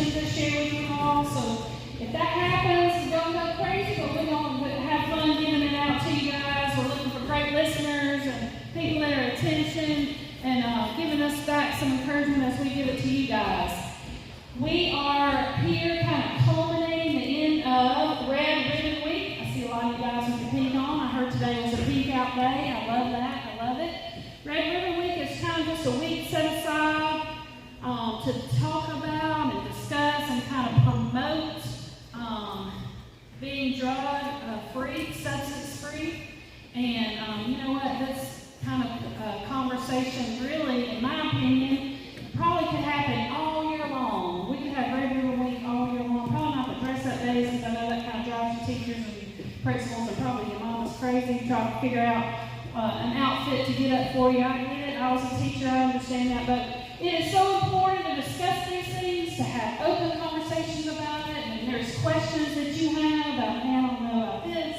questions to share with you all. So if that happens, don't go crazy, but we're going to have fun giving it out to you guys. We're looking for great listeners and people that are attention and giving us back some encouragement as we give it to you guys. We are here kind of culminating the end of Red Ribbon Week. I see a lot of you guys with the pink on. I heard today was a pink out day. I love that. I love it. Red Ribbon Week is kind of just a week set aside to talk about and discuss and kind of promote being drug-free, substance-free. And you know what? This kind of conversation really, in my opinion, probably could happen all year long. We could have Red Ribbon Week all year long. Probably not the dress-up days, because I know that kind of drives your teachers and principals and probably your mom is crazy trying to figure out an outfit to get up for you. I get it. I was a teacher. I understand that. But it is so important to discuss these things, to have open conversations about it. And there's questions that you have about, man, I don't know about this.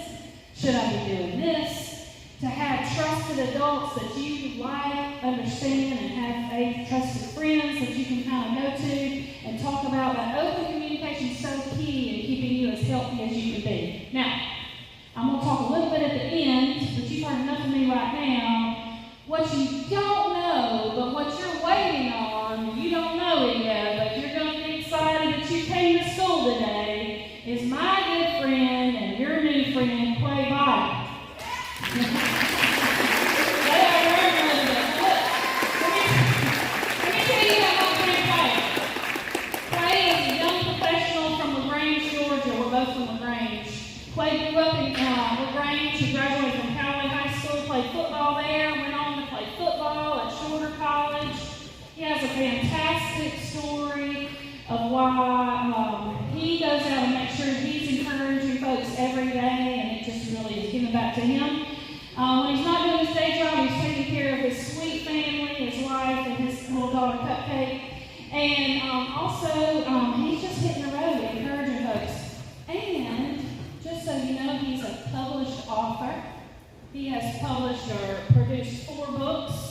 Should I be doing this? To have trusted adults that you like, understand, and have trusted friends that you can kind of go to and talk about. That open communication is so key in keeping you as healthy as you can be. Now, I'm going to talk a little bit at the end, but you've heard enough of me right now. What you don't know, but what you're waiting on, you don't know it yet, but you're going to be excited that you came to school today, is my good friend and your new friend, Quay, Boddie. They are very good. Look, let me tell you about my friend Quay. Quay is a young professional from LaGrange, Georgia. We're both from LaGrange. Quay grew up in LaGrange. He graduated from Callaway High School, played football there, went on to play football at Shorter College. He has a fantastic story of why he goes out and makes sure he's encouraging folks every day, and it just really is giving back to him. When he's not doing his day job, he's taking care of his sweet family, his wife, and his little daughter, Cupcake. And also, he's just hitting the road, encouraging folks. And just so you know, he's a published author. He has published or produced 4 books.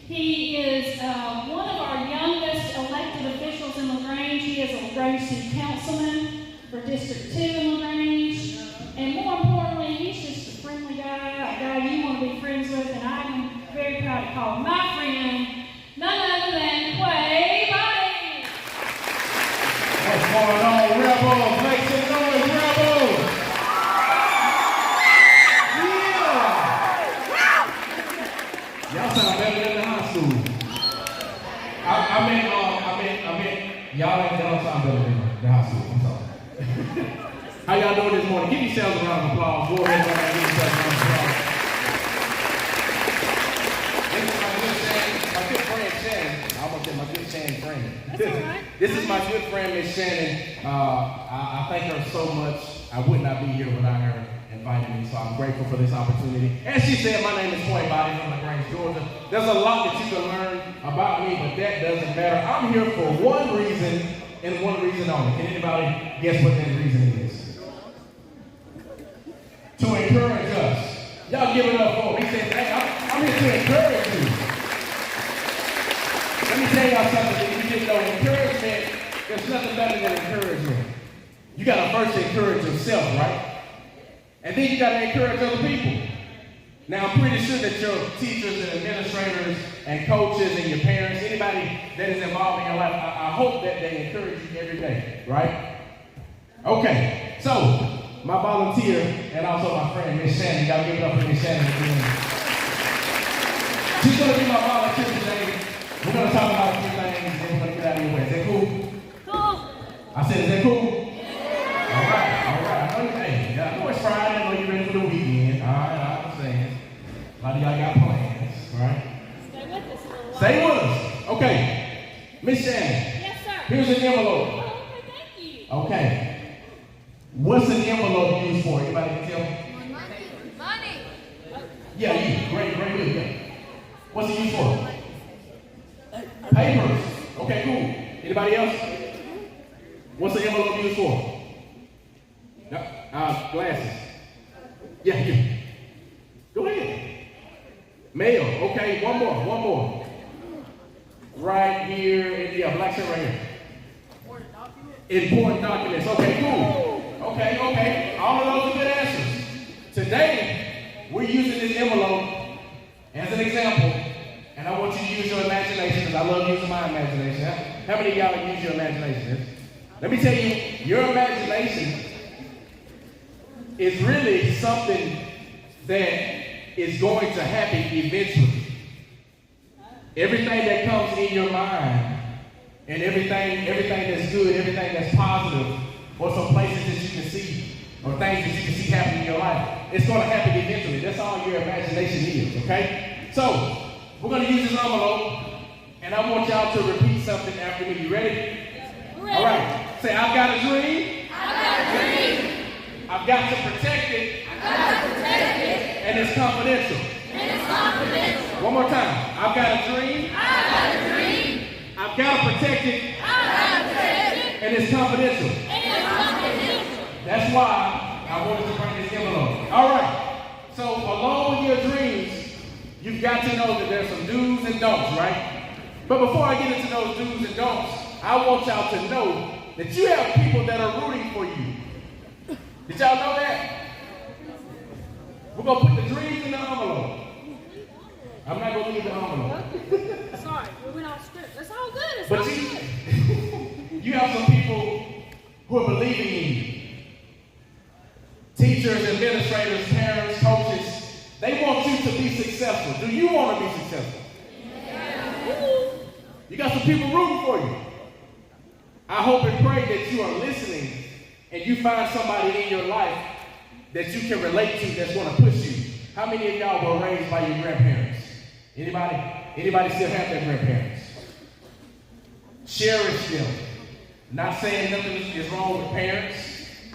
He is one of our youngest elected officials in LaGrange. He is a LaGrange City Councilman for District 2 in LaGrange. And more importantly, he's just a friendly guy, a guy you want to be friends with, and I'm very proud to call him my friend, none other than Quay, Boddie. What's going on, Rebels? Make some noise, Rebels! Yeah! Y'all sound better than the high school. I mean, y'all don't sound better than the high school. I'm sorry. How y'all doing this morning? Give yourselves a round of applause. Go ahead and give yourselves a round of applause. This is my good friend Shannon. I almost said my good Shannon friend. That's all right. This is my good friend, Miss Shannon. I thank her so much. I would not be here without her inviting me, so I'm grateful for this opportunity. As she said, my name is Quay, Boddie from LaGrange, Georgia. There's a lot that you can learn about me, but that doesn't matter. I'm here for one reason and one reason only. Can anybody guess what that reason is? To encourage us. Y'all give it up for him. He said, hey, I'm here to encourage you. Let me tell y'all something that you didn't know. Encouragement, there's nothing better than encouragement. You got to first encourage yourself, right? And then you got to encourage other people. Now, I'm pretty sure that your teachers and administrators and coaches and your parents, anybody that is involved in your life, I hope that they encourage you every day, right? Okay, so my volunteer and also my friend, Miss Shannon. Y'all give it up for Miss Shannon again. She's going to be my volunteer today. We're going to talk about a few things and we're going to get out of your way. Is that cool? Cool. I said, is that cool? Yeah. All right. I know it's Friday. I know you're ready for the weekend. All right, I understand. A lot of y'all got plans, right? Stay with us a little while. Stay with us. Okay. Miss Shannon. Yes, sir. Here's an envelope. Oh, okay, thank you. Okay. What's an envelope used for? Anybody can tell me? Money. Yeah, you. Great, good. Yeah. What's it used for? Papers. Okay, cool. Anybody else? What's the envelope used for? Glasses. Yeah, you. Go ahead. Mail. Okay, one more. Right here. Yeah, black shirt right here. Important documents. Okay, cool. Okay. All of those are good answers. Today, we're using this envelope as an example, and I want you to use your imagination, because I love using my imagination. How many of y'all use your imagination? Let me tell you, your imagination is really something that is going to happen eventually. Everything that comes in your mind, and everything that's good, everything that's positive, or some places that you can see, or things that you can see happen in your life, it's going to happen eventually. That's all your imagination is, okay? So, we're going to use this envelope, and I want y'all to repeat something after me. You ready? Ready. All right. Say, I've got a dream. I've got a dream. I've got to protect it. I've got to protect it. And it's confidential. And it's confidential. One more time. I've got a dream. I've got a dream. I've got to protect it. I've got to protect it. And it's confidential. And it's confidential. That's why I wanted to bring this envelope. All right. So along with your dreams, you've got to know that there's some do's and don'ts, right? But before I get into those do's and don'ts, I want y'all to know that you have people that are rooting for you. Did y'all know that? We're going to put the dreams in the envelope. I'm not going to leave the envelope. Sorry, we went off script. That's all good. It's But all good. you have some people who are believing in you. Teachers, administrators, parents, coaches, they want you to be successful. Do you want to be successful? Yeah. You got some people rooting for you. I hope and pray that you are listening and you find somebody in your life that you can relate to that's going to push you. How many of y'all were raised by your grandparents? Anybody? Anybody still have their grandparents? Cherish them. Not saying nothing is wrong with parents,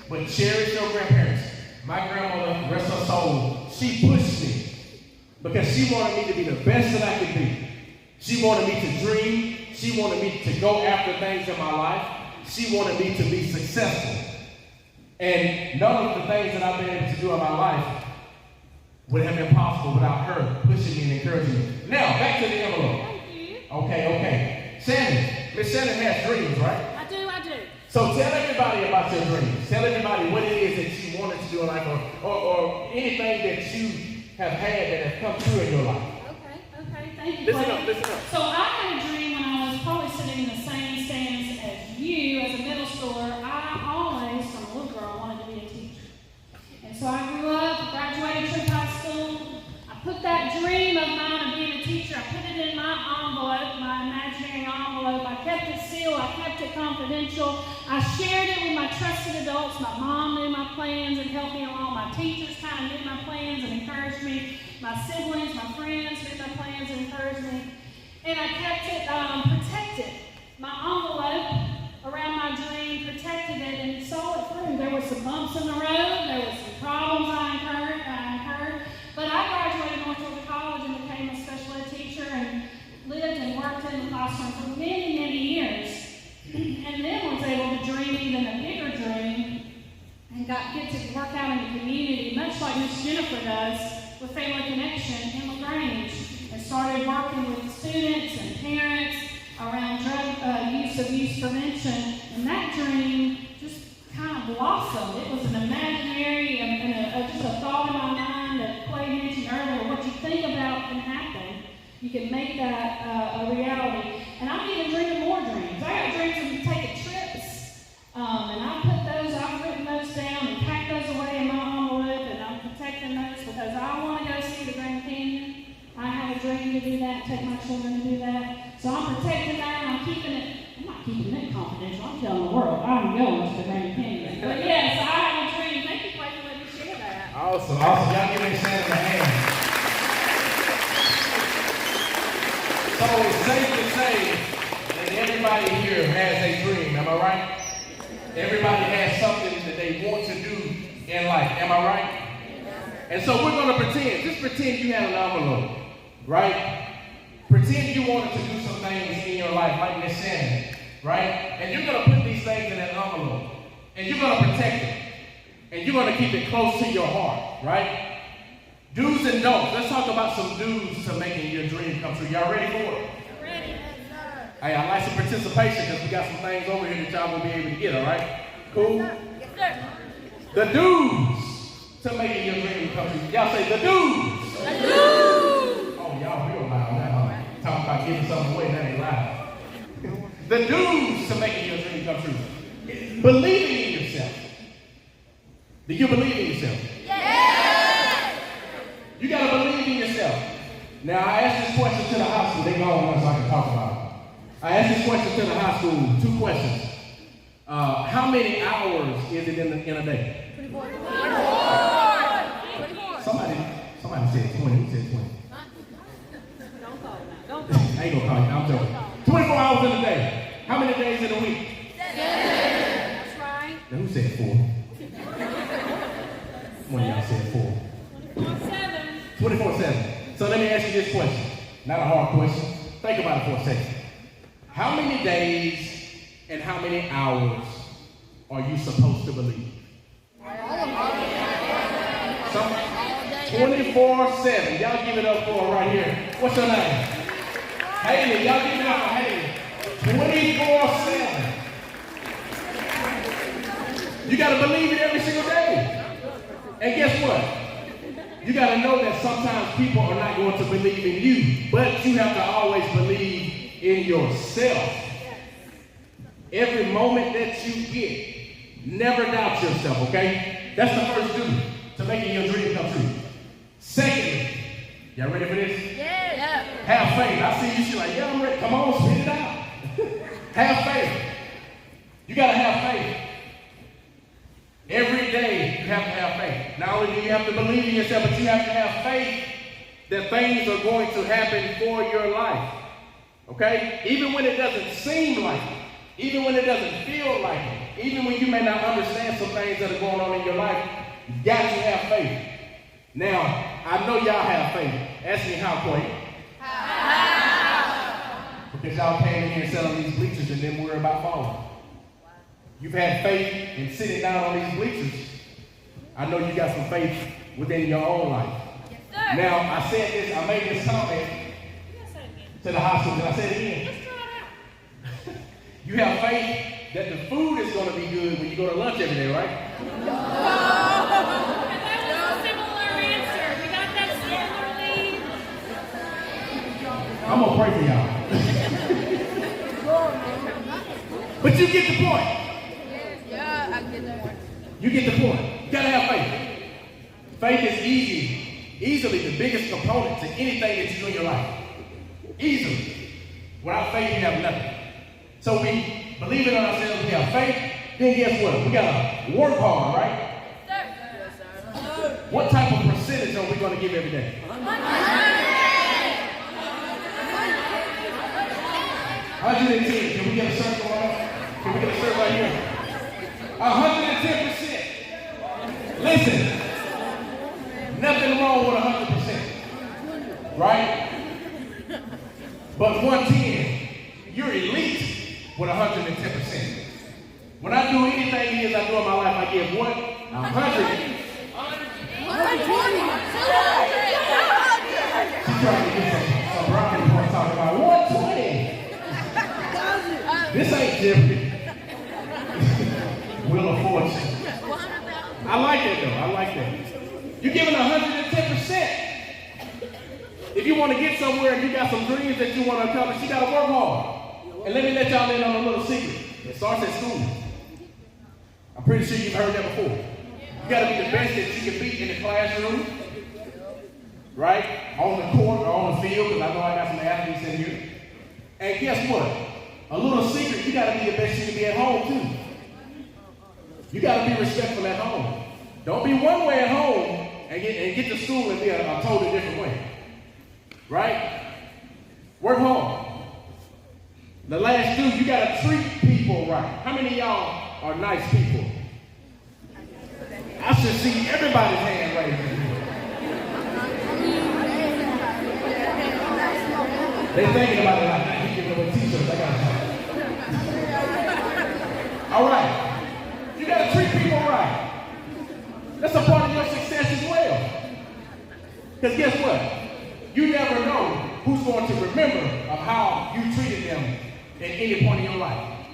but cherish your grandparents. My grandmother, rest her soul, she pushed me because she wanted me to be the best that I could be. She wanted me to dream. She wanted me to go after things in my life. She wanted me to be successful. And none of the things that I've been able to do in my life would have been possible without her pushing me and encouraging me. Now, back to the envelope. Thank you. Okay. Shannon. Miss Shannon has dreams, right? I do. So tell everybody about your dreams. Tell everybody what it is that you wanted to do in life or anything that you have had that has come true in your life. Okay. Thank you. Listen up. So I had a dream when I was probably sitting in the same stands as you as a middle schooler. I always, from a little girl, wanted to be a teacher. And so I grew up, graduated Troup High School. I put that dream of mine of being a teacher, I put it in my envelope, my imaginary envelope. I kept it sealed, I kept it confidential. I shared it with my trusted adults. My mom knew my plans and helped me along. My teachers kind of knew my plans and encouraged me. My siblings, my friends knew my plans and encouraged me. And I kept it protected. My envelope around my dream protected it and saw it through. There were some bumps in the road. There were some problems I incurred. But I graduated North Georgia College and became a special ed teacher and lived and worked in the classroom for many, many years. And then was able to dream even a bigger dream and get to work out in the community, much like Miss Jennifer does with Family Connection in LaGrange, and started working with students and parents around drug abuse prevention. And that dream just kind of blossomed. It was an imaginary and just a thought in my mind that Quay mentioned earlier. What you think about can happen. You can make that a reality. And I'm even dreaming more dreams. I got dreams of taking trips. And I've written those down and packed those away in my envelope, and I'm protecting those because I want to go see the Grand Canyon. I have a dream to do that, take my children to do that. So I'm protecting that, and I'm not keeping it confidential. I'm telling the world, I'm going to the Grand Canyon. But yes, I have a dream. Thank you, Quay, for letting me share that. Awesome. Y'all give me Shannon a hand. So it's safe to say that everybody here has a dream. Am I right? Everybody has something that they want to do in life. Am I right? And so we're going to pretend. Just pretend you had an envelope, right? Pretend you wanted to do some things in your life, like Miss Shannon, right? And you're going to put these things in that envelope. And you're going to protect it. And you're going to keep it close to your heart, right? Do's and don'ts. Let's talk about some do's to making your dream come true. Y'all ready for it? Ready. Hey, I like some participation because we got some things over here that y'all will be able to get, all right? Cool? Yes, sir. The dues to making your dream come true. Y'all say the dues. The dudes. Oh, y'all real loud now. Talking about giving something away, that ain't loud. The dues to making your dream come true. Believing in yourself. Do you believe in yourself? Yes. You got to believe in yourself. Now, I asked this question to the high school. They gone now so I can talk about it. I asked this question to the high school, 2 questions. How many hours is it in a day? 24. Somebody said 20. Who said 20? Don't call now. Don't call. I ain't gonna call you. I'm joking. 24 hours in a day. How many days in a week? 7. That's right. Now, who said 4? One of y'all said 4. 24/7. 24/7. So let me ask you this question. Not a hard question. Think about it for a second. How many days and how many hours are you supposed to believe? 24/7. Y'all give it up for her right here. What's her name? Haley. Y'all give it up for Haley. 24/7. You got to believe it every single day. And guess what? You got to know that sometimes people are not going to believe in you, but you have to always believe in yourself. Every moment that you get, never doubt yourself, okay? That's the first duty to making your dream come true. Secondly, y'all ready for this? Yeah. Have faith. I see you, she's like, yeah, I'm ready. Come on, spit it out. Have faith. You got to have faith. Every day you have to have faith. Not only do you have to believe in yourself, but you have to have faith that things are going to happen for your life. Okay? Even when it doesn't seem like it. Even when it doesn't feel like it. Even when you may not understand some things that are going on in your life, you got to have faith. Now, I know y'all have faith. Ask me how, Quay. How? Because y'all came in here and sat on these bleachers and didn't worry about falling. You've had faith in sitting down on these bleachers. I know you got some faith within your own life. Yes, sir. Now, I said this, I made this comment to the hospital. Did I say it again? Let's try it out. You have faith that the food is going to be good when you go to lunch every day, right? And that was a similar answer. We got that similarly. I'm going to pray for y'all. But you get the point. Yeah, I get that one. You get the point. You got to have faith. Faith is easily the biggest component to anything that you do in your life. Easily. Without faith, you have nothing. So we believe in ourselves, we have faith, then guess what? We got to work hard, right? Yes, sir. What type of percentage are we going to give every day? 110. Can we get a circle on? Can we get a circle right here? 110%. Listen, nothing wrong with 100%, right? But 110, you're elite with 110%. When I do anything I do in my life, I give what? 100. She's trying to get some brownie points talking about 120. This ain't Jeopardy. Wheel of Fortune. I like that though. I like that. You're giving 110%. If you want to get somewhere and you got some dreams that you want to accomplish, you got to work hard. And let me let y'all in on a little secret. It starts at school. I'm pretty sure you've heard that before. You got to be the best that you can be in the classroom, right? On the court or on the field, because I know I got some athletes in here. And guess what? A little secret, you got to be the best you can be at home too. You got to be respectful at home. Don't be one way at home and get to school and be a totally different way. Right? Work hard. The last two, you got to treat people right. How many of y'all are nice people? I should see everybody's hand raised. They're thinking about it like that. You give them a t-shirt. I got to. All right. You got to treat people right. That's a part of your success as well. Because guess what? You never know who's going to remember of how you treated them at any point in your life.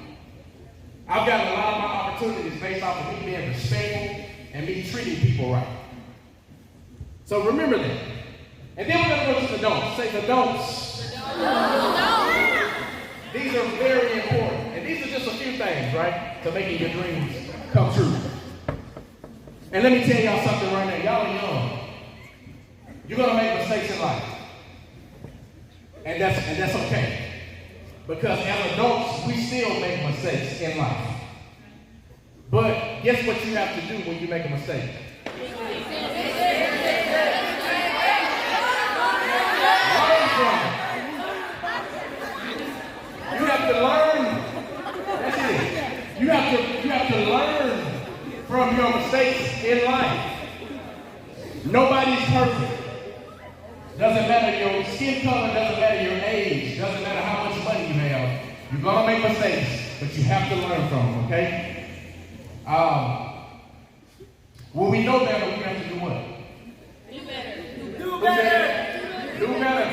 I've gotten a lot of my opportunities based off of me being respectful and me treating people right. So remember that. And then we're going to go to the don'ts. Say the don'ts. These are very important. And these are just a few things, right, to making your dreams come true. And let me tell y'all something right now. Y'all are young. You're going to make mistakes in life. And that's okay. Because as adults, we still make mistakes in life. But guess what you have to do when you make a mistake? Learn from it. You have to learn. That's it. You have to learn from your mistakes in life. Nobody's perfect. Doesn't matter your skin color, doesn't matter your age, doesn't matter how much money you have. You're going to make mistakes, but you have to learn from them, okay? When we know better, we have to do what? Do better. Do better. Do better.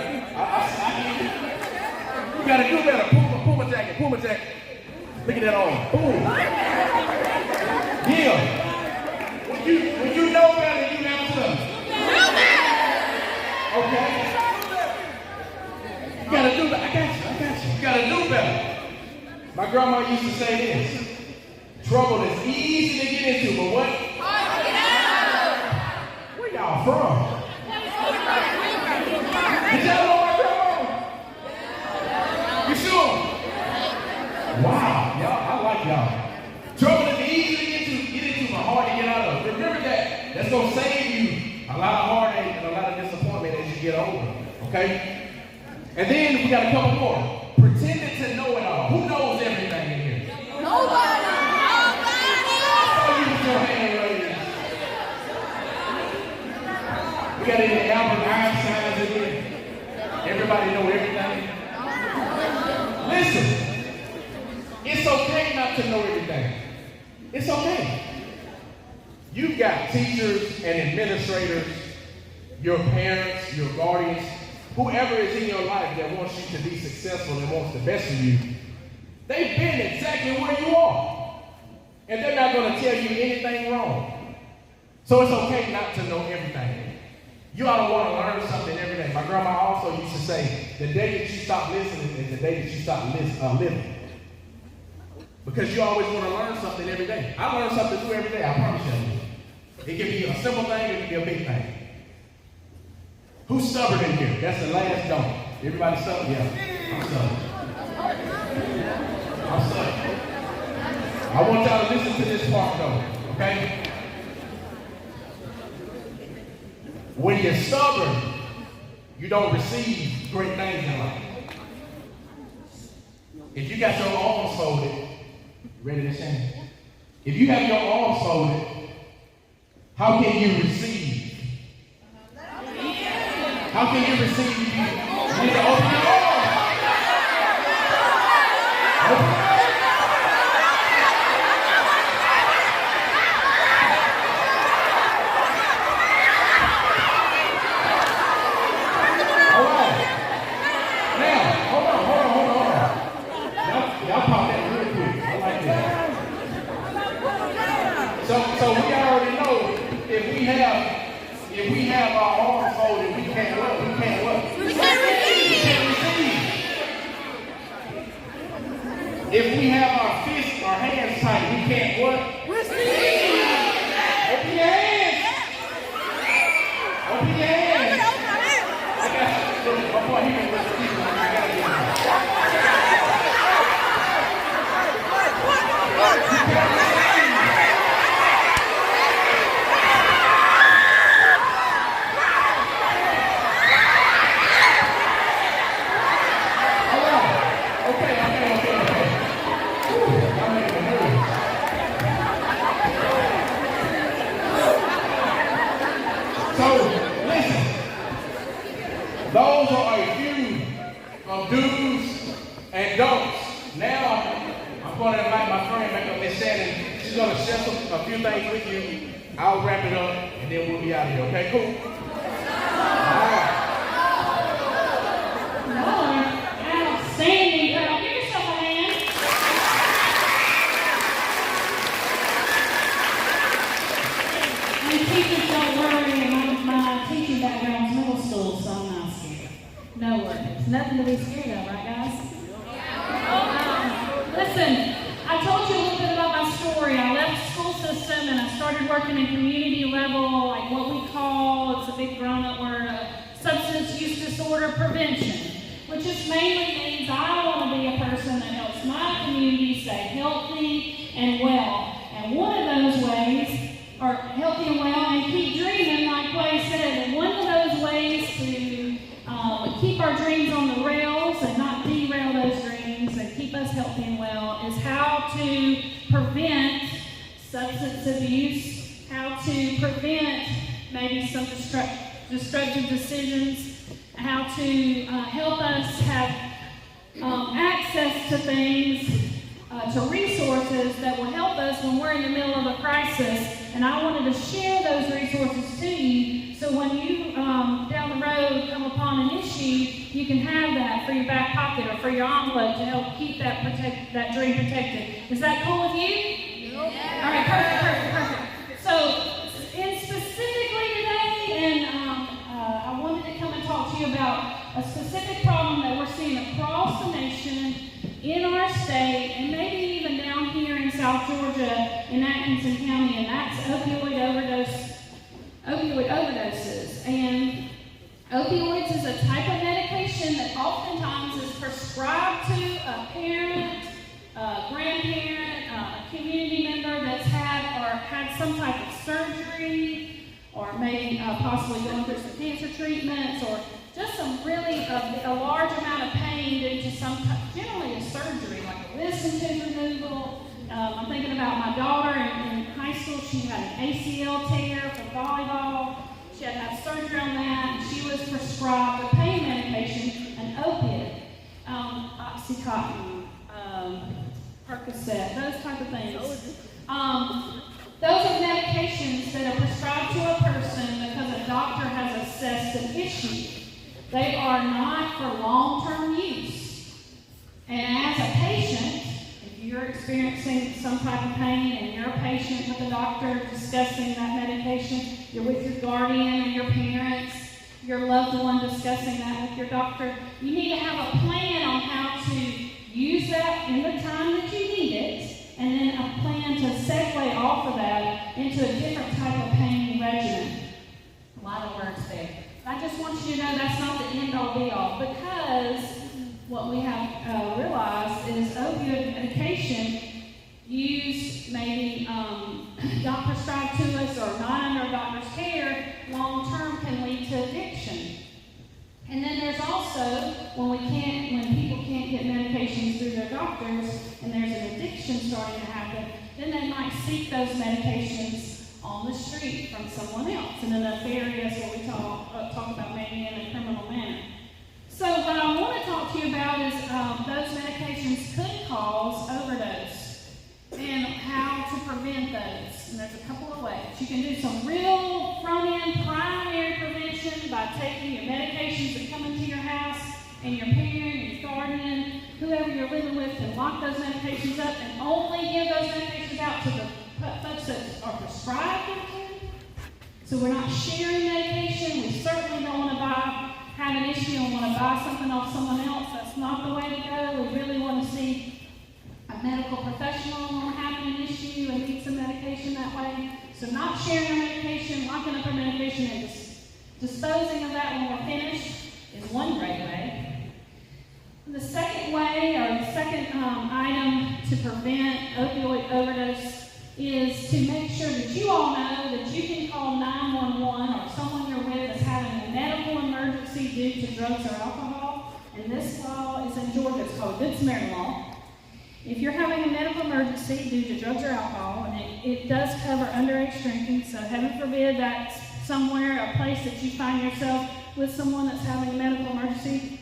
You got to do better. Pull my jacket. Look at that on. Boom. Yeah. When you know better, you have to. Okay? You gotta do better. I got you. You gotta do better. My grandma used to say this. Trouble is easy to get into, but what? Hard to get out. Where y'all from? Did y'all know my grandma? You sure? Wow, y'all, I like y'all. Trouble is easy to get into, but hard to get out of. Remember that. That's gonna save you a lot of heartache and a lot of disappointment as you get older. Okay? And then we got a couple more. Pretending to know it all. Who knows everything in here? Nobody. Oh, you put your hand raised. We got any Albert Einsteins in here? Everybody know everything? Listen, it's okay not to know everything. It's okay. You've got teachers and administrators, your parents, your guardians, whoever is in your life that wants you to be successful and wants the best for you. They've been exactly where you are. And they're not going to tell you anything wrong. So it's okay not to know everything. You ought to want to learn something every day. My grandma also used to say, the day that you stop listening is the day that you stop living. Because you always want to learn something every day. I learn something new every day, I promise you. It can be a simple thing, it can be a big thing. Who's stubborn in here? That's the last don't. Everybody stubborn? Yeah, I'm stubborn. I'm stubborn. I want y'all to listen to this part though, okay? When you're stubborn, you don't receive great things in life. If you got your arms folded, ready to change? If you have your arms folded, how can you receive? How can you receive? You need to open your arms. Open your arms. All right. Now, hold on. Y'all pop that real quick. I like that. So we already know if we have our arms folded, we can't what? We can't receive. If we have our fists, our hands tight, we can't what? Receive. Open your hands. Open your hands. I got you. My boy, he can receive. I got you. You can't receive. Those are a few of do's and don'ts. Now, I'm going to invite my friend back up, Miss Shannon. She's going to share a few things with you. I'll wrap it up, and then we'll be out of here. Okay, cool? All right. Outstanding, girl. Give yourself a hand. nothing to be scared of, right, guys? Listen, I told you a little bit about my story. I left the school system and I started working in community level, like what we call, it's a big grown-up word, substance use disorder prevention, which just mainly means I want to be a person that helps my community stay healthy and well. And one of those ways, or healthy and well, and keep dreaming, like Quay said, and one of those ways to keep our dreams on the rails and not derail those dreams and keep us healthy and well is how to prevent substance abuse, how to prevent maybe some destructive decisions, how to help us have access to things, to resources that will help us when we're in the middle of a crisis. And I wanted to share those resources to you, so when you down the road come upon an issue, you can have that for your back pocket or for your envelope to help keep that dream protected. Is that cool with you? Yeah. All right, perfect. So, and specifically today, and I wanted to come and talk to you about a specific problem that we're seeing across the nation, in our state, and maybe even down here in South Georgia, in Atkinson County, and that's opioid overdoses. And opioids is a type of medication that oftentimes is prescribed to a parent, a grandparent, a community member that's had some type of surgery, or maybe possibly going through some cancer treatments, or just some really a large amount of pain due to generally a surgery, like a wisdom tooth removal. I'm thinking about my daughter in high school. She had an ACL tear for volleyball. She had to have surgery on that, and she was prescribed a pain medication, an opiate, Oxycontin, Percocet, those type of things. Those are medications that are prescribed to a person because a doctor has assessed an issue. They are not for long-term use. And as a patient, if you're experiencing some type of pain and you're a patient with a doctor discussing that medication, you're with your guardian or your parents, your loved one discussing that with your doctor, you need to have a plan on how to use that in the time that you need it, and then a plan to segue off of that into a different type of pain regimen. A lot of words there. I just want you to know that's not the end-all be-all, because what we have realized is opioid medication used maybe not prescribed to us or not under a doctor's care long-term can lead to addiction. And then there's also when people can't get medications through their doctors and there's an addiction starting to happen, then they might seek those medications on the street from someone else in a nefarious, what we talk about maybe in a criminal manner. So what I want to talk to you about is those medications could cause overdose and how to prevent those. And there's a couple of ways. You can do some real front-end primary prevention by taking your medications that come into your house, and your parent, your guardian, whoever you're living with can lock those medications up and only give those medications out to the folks that are prescribed them to. So we're not sharing medication. We certainly don't want to have an issue and want to buy something off someone else. That's not the way to go. We really want to see a medical professional when we're having an issue and need some medication that way. So not sharing our medication, locking up our medication, and disposing of that when we're finished is one great way. The second way, or the second item to prevent opioid overdose, is to make sure that you all know that you can call 911 or someone you're with is having a medical emergency due to drugs or alcohol. And this law is in Georgia. It's called Good Samaritan Law. If you're having a medical emergency due to drugs or alcohol, and it does cover underage drinking, so heaven forbid that's somewhere, a place that you find yourself with someone that's having a medical emergency,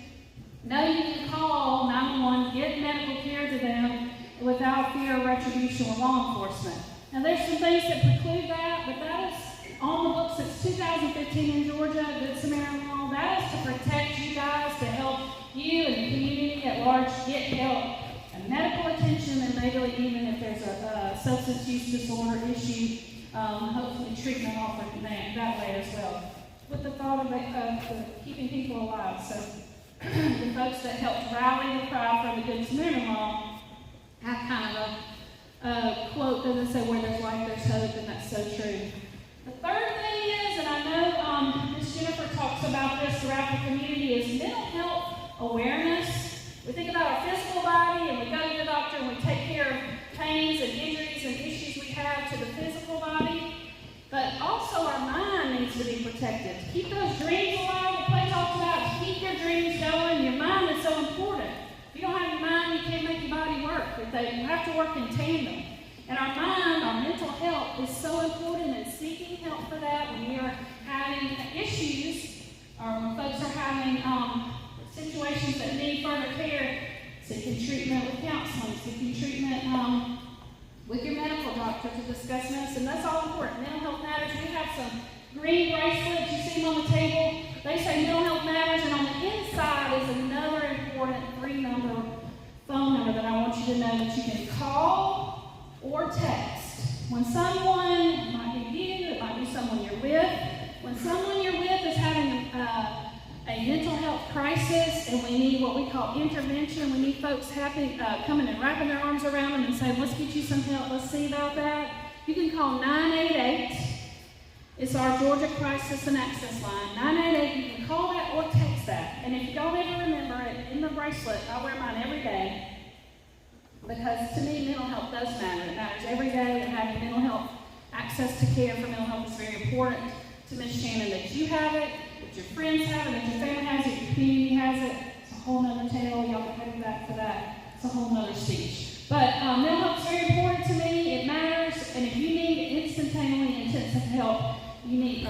know you can call 911, get medical care to them without fear of retribution or law enforcement. Now there's some things that preclude that, but that is on the books since 2015 in Georgia, Good Samaritan Law. That is to protect you guys, to help you and the community at large get help and medical attention, and maybe even if there's a substance use disorder issue, hopefully treatment offered that way as well, with the thought of keeping people alive. So the folks that helped rally the cry for the Good Samaritan law have kind of a quote that says, where there's life, there's hope, and that's so true. The third thing is, and I know Ms. Jennifer talks about this throughout the community, is mental health awareness. We think about our physical body, and we go to the doctor, and we take care of pains and injuries and issues we have to the physical body. But also our mind needs to be protected. To keep those dreams alive, the Quay talks about, to keep your dreams going. Your mind is so important. If you don't have your mind, you can't make your body work. You have to work in tandem. And our mind, our mental health is so important, and seeking help for that when we are having issues, or when folks are having situations that need further care, seeking treatment with counseling, seeking treatment with your medical doctor to discuss medicine. That's all important. Mental health matters. We have some green bracelets. You see them on the table. They say mental health matters, and on the inside is another important 3-number phone number that I want you to know that you can call or text. When someone, it might be you, it might be someone you're with, when someone you're with is having a mental health crisis, and we need what we call intervention. We need folks coming and wrapping their arms around them and saying, let's get you some help, let's see about that. You can call 988. It's our Georgia Crisis and Access line. 988, you can call that or text that. And if you don't ever remember it, in the bracelet, I wear mine every day, because to me, mental health does matter. It matters every day, and having mental health, access to care for mental health is very important. To Ms. Shannon, that you have it, that your friends have it, that your family has it, your community has it. It's a whole nother tale. Y'all can head back for that. It's a whole nother speech. But mental health is very important to me. It matters. And if you need instantaneously intensive help, you need,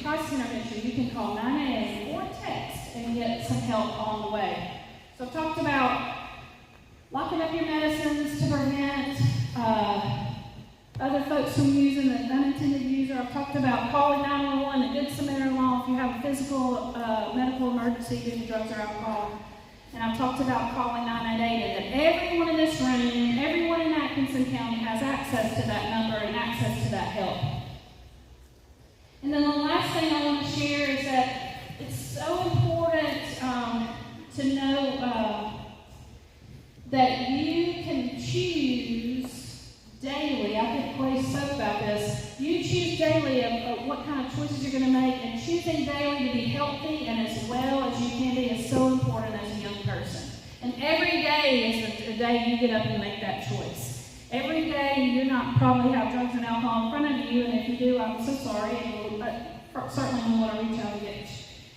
crisis intervention, you can call 988 or text and get some help on the way. So I've talked about locking up your medicines to prevent other folks from using the unintended user. I've talked about calling 911, the Good Samaritan law if you have a physical medical emergency due to drugs or alcohol. And I've talked about calling 988, and that everyone in this room, everyone in Atkinson County has access to that number and access to that help. And then the last thing I want to share is that it's so important to know that you can choose daily. I think Quay spoke about this. You choose daily of what kind of choices you're going to make, and choosing daily to be healthy and as well as you can be is so important as a young person. And every day is the day you get up and make that choice. Every day you're not probably have drugs and alcohol in front of you, and if you do, I'm so sorry. And we'll certainly want to reach out and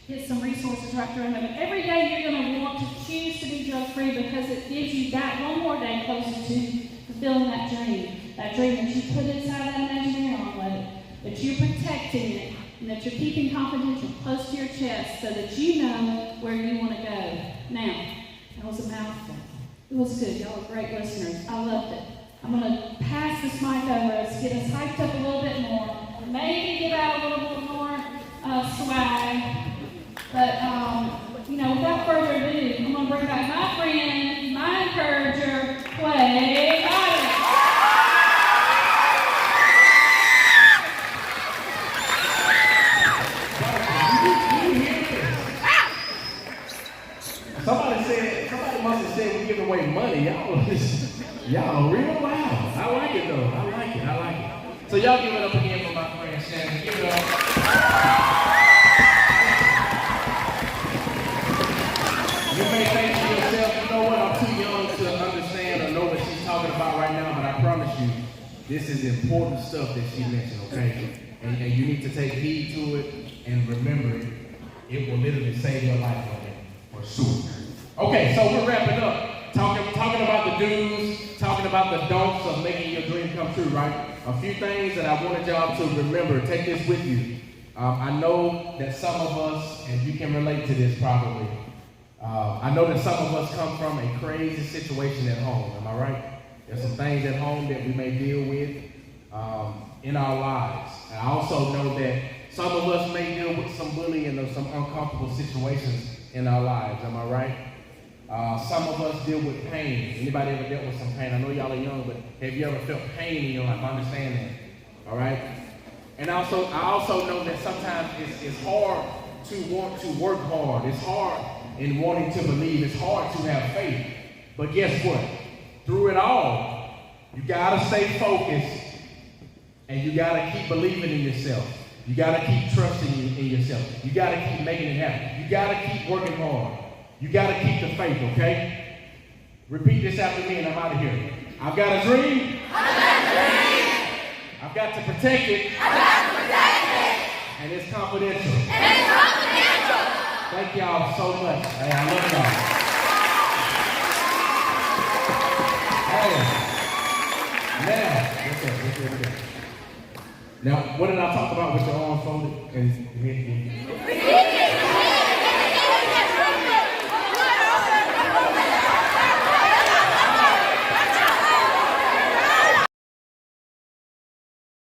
get some resources right around there. But every day you're going to want to choose to be drug-free, because it gives you that one more day closer to fulfilling that dream that you put inside that imaginary envelope, that you're protecting it, and that you're keeping confidential close to your chest so that you know where you want to go. Now, that was a mouthful. It was good. Y'all are great listeners. I loved it. I'm going to pass this mic over us, get us hyped up a little bit more, maybe give out a little bit more swag. But, without further ado, I'm going to bring back my friend, my encourager, Quay. Somebody must have said we're giving away money. Y'all real loud. I like it though. I like it. So y'all give it up again for my friend Shannon. Give it up. You may think to yourself, you know what, I'm too young to understand or know what she's talking about right now, but I promise you, this is important stuff that she mentioned, okay? And you need to take heed to it and remember it. It will literally save your life for sure. Okay, so we're wrapping up. Talking about the do's, talking about the don'ts of making your dream come true, right? A few things that I wanted y'all to remember. Take this with you. I know that some of us, and you can relate to this probably, I know that some of us come from a crazy situation at home. Am I right? There's some things at home that we may deal with in our lives. And I also know that some of us may deal with some bullying or some uncomfortable situations in our lives. Am I right? Some of us deal with pain. Anybody ever dealt with some pain? I know y'all are young, but have you ever felt pain in your life? I understand that. All right? And I also know that sometimes it's hard to want to work hard. It's hard in wanting to believe. It's hard to have faith. But guess what? Through it all, you gotta stay focused and you gotta keep believing in yourself. You gotta keep trusting in yourself. You gotta keep making it happen. You gotta keep working hard. You gotta keep the faith, okay? Repeat this after me and I'm out of here. I've got a dream. I've got a dream. I've got to protect it. I've got to protect it. And it's confidential. And it's confidential. Thank y'all so much. Hey, I love y'all. Hey. Now, what did I talk about with your arms folded and head?